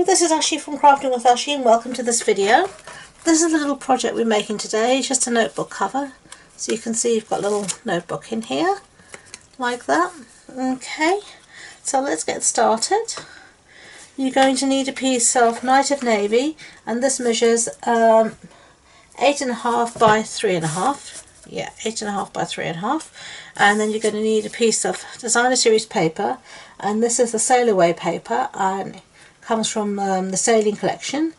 this is Ashley from Crafting with Ashley, and welcome to this video. This is the little project we're making today. It's just a notebook cover. So you can see you've got a little notebook in here, like that. Okay, so let's get started. You're going to need a piece of Night of Navy, and this measures 8.5 by 3.5. Yeah, 8.5 by 3.5. And then you're going to need a piece of Designer Series paper, and this is the Sail Away paper, and it comes from the Sailing Collection,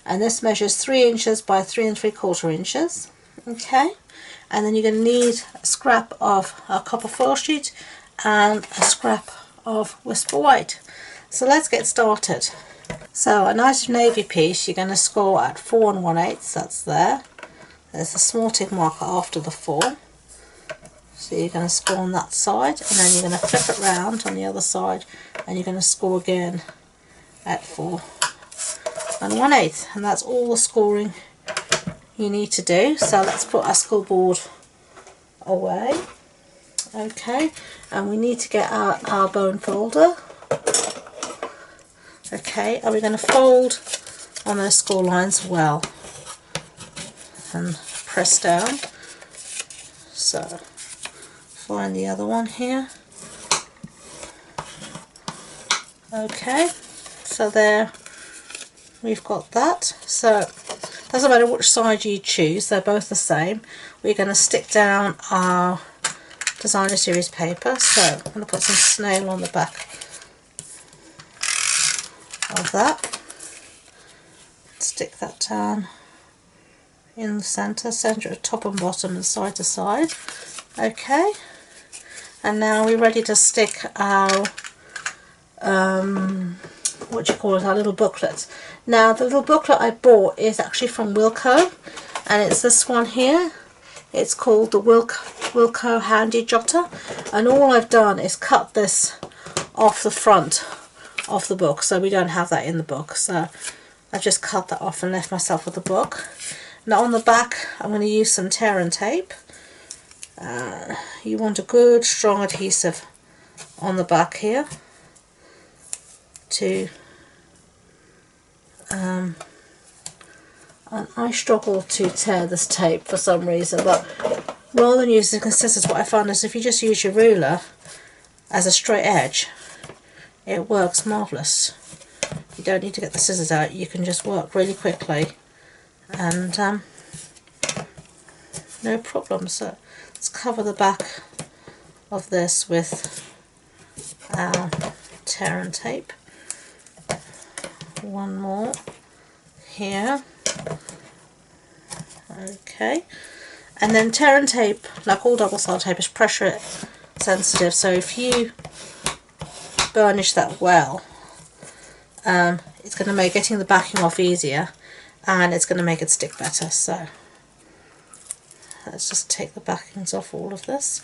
and this measures 3 inches by 3 3/4 inches. Okay, and then you're going to need a scrap of a copper foil sheet and a scrap of Whisper White. So let's get started. So a Night of Navy piece, you're going to score at 4 1/8. That's there. There's a small tick marker after the 4. So you're going to score on that side, and then you're going to flip it round on the other side, and you're going to score again at 4 1/8, and that's all the scoring you need to do. So let's put our scoreboard away. Okay, and we need to get out our bone folder. Okay, and we're going to fold on those score lines well and press down. So find the other one here. Okay, so there we've got that. So doesn't matter which side you choose, they're both the same. We're going to stick down our Designer Series paper, so I'm going to put some snail on the back of that. Stick that down in the centre at top and bottom and side to side. Okay, and now we're ready to stick our our little booklet. Now the little booklet I bought is actually from Wilko, and it's this one here. It's called the Wilko Handy Jotter, and all I've done is cut this off the front of the book, so we don't have that in the book. So I just cut that off and left myself with the book. Now on the back I'm going to use some tear and tape. You want a good strong adhesive on the back here to and I struggle to tear this tape for some reason, but rather than using scissors, what I found is if you just use your ruler as a straight edge, it works marvellous. You don't need to get the scissors out, you can just work really quickly and no problem. So let's cover the back of this with our tear and tape. One more here. Okay, and then tear and tape, like all double-sided tape, is pressure sensitive, so if you burnish that well, it's going to make getting the backing off easier, and it's going to make it stick better. So let's just take the backings off all of this.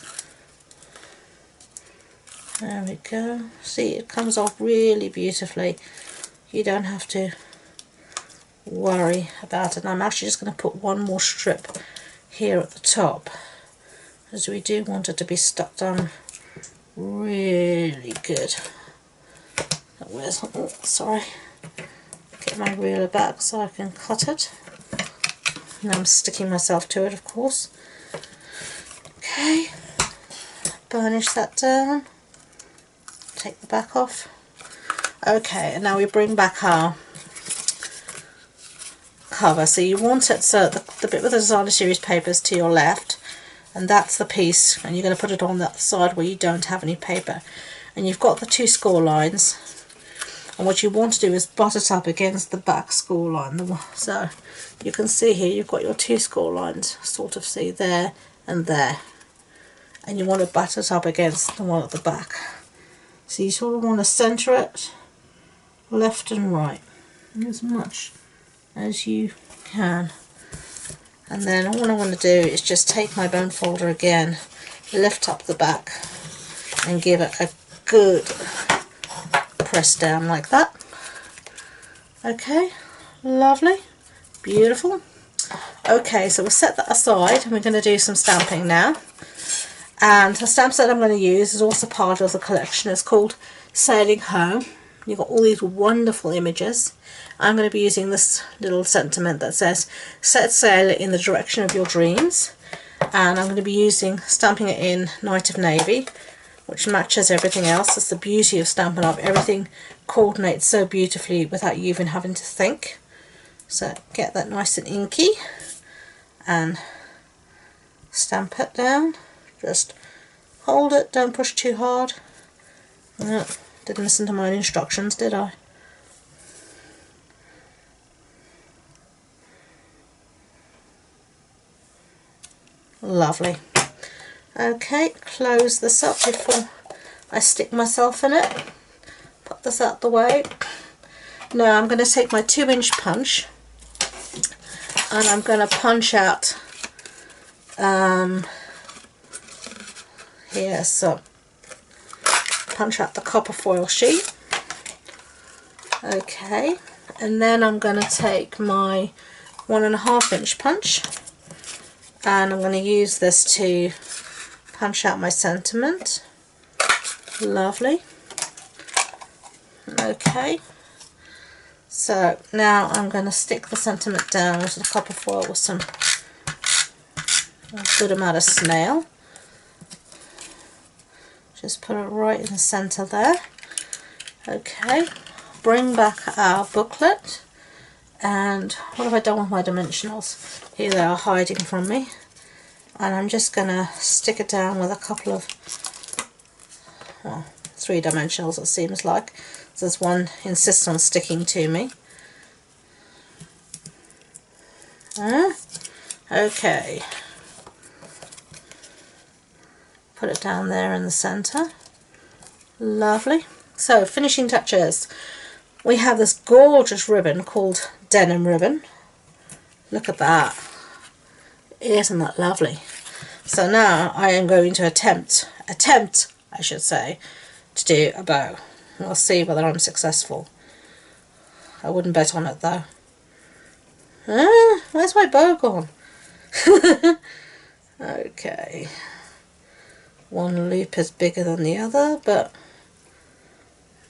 There we go. See, it comes off really beautifully. You don't have to worry about it. And I'm actually just going to put one more strip here at the top, as we do want it to be stuck down really good. Where's, oh, sorry, get my ruler back so I can cut it. Now I'm sticking myself to it, of course. Okay, burnish that down, take the back off. Okay, and now we bring back our cover. So you want it so the bit with the Designer Series paper is to your left, and that's the piece, and you're going to put it on that side where you don't have any paper, and you've got the 2 score lines, and what you want to do is butt it up against the back score line. So you can see here you've got your 2 score lines, sort of see there and there, and you want to butt it up against the one at the back. So you sort of want to centre it left and right as much as you can, and then all I want to do is just take my bone folder again, lift up the back and give it a good press down like that. Okay, lovely, beautiful. Okay, so we'll set that aside and we're going to do some stamping now. And the stamp set I'm going to use is also part of the collection. It's called Sailing Home. You've got all these wonderful images. I'm going to be using this little sentiment that says, set sail in the direction of your dreams. And I'm going to be stamping it in Night of Navy, which matches everything else. That's the beauty of Stampin' Up. Everything coordinates so beautifully without you even having to think. So get that nice and inky and stamp it down. Just hold it, don't push too hard. No, didn't listen to my instructions, did I? Lovely. Okay, close this up before I stick myself in it. Put this out the way. Now I'm going to take my 2-inch punch and I'm going to punch out here, so punch out the copper foil sheet. Okay, and then I'm going to take my 1.5-inch punch and I'm going to use this to punch out my sentiment. Lovely. Okay, so now I'm going to stick the sentiment down into the copper foil with a good amount of snail. Just put it right in the centre there. Okay, bring back our booklet. And what have I done with my dimensionals? Here they are hiding from me. And I'm just going to stick it down with a couple of, well, 3 dimensionals it seems like. So there's one insists on sticking to me. Okay. Put it down there in the centre. Lovely. So finishing touches. We have this gorgeous ribbon called denim ribbon. Look at that. Isn't that lovely? So now I am going to attempt I should say, to do a bow. We'll see whether I'm successful. I wouldn't bet on it though. Where's my bow gone? Okay. One loop is bigger than the other, but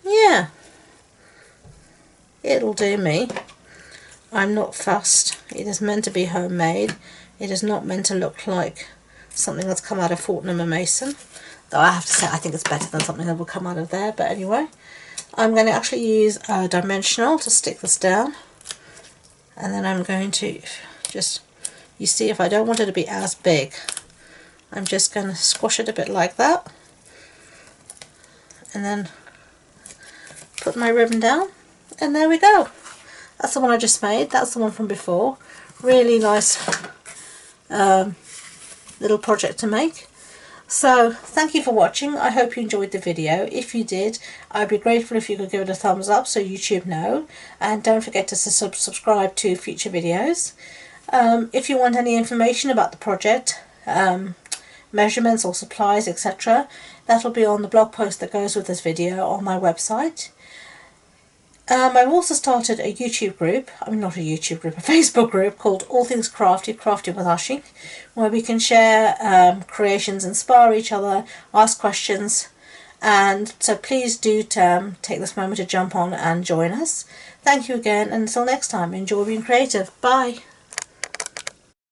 yeah, it'll do me. I'm not fussed. It is meant to be homemade. It is not meant to look like something that's come out of Fortnum & Mason. Though I have to say I think it's better than something that will come out of there. But anyway, I'm going to actually use a dimensional to stick this down. And then I'm going to just, you see, if I don't want it to be as big, I'm just going to squash it a bit like that. And then put my ribbon down. And there we go. That's the one I just made. That's the one from before. Really nice little project to make. So thank you for watching. I hope you enjoyed the video. If you did, I'd be grateful if you could give it a thumbs up so YouTube know, and don't forget to subscribe to future videos. If you want any information about the project, measurements or supplies, etc., that'll be on the blog post that goes with this video on my website. I've also started a YouTube group, a Facebook group called All Things Crafty, Crafty with Ashi, where we can share creations, inspire each other, ask questions, and so please do take this moment to jump on and join us. Thank you again, and until next time, enjoy being creative. Bye!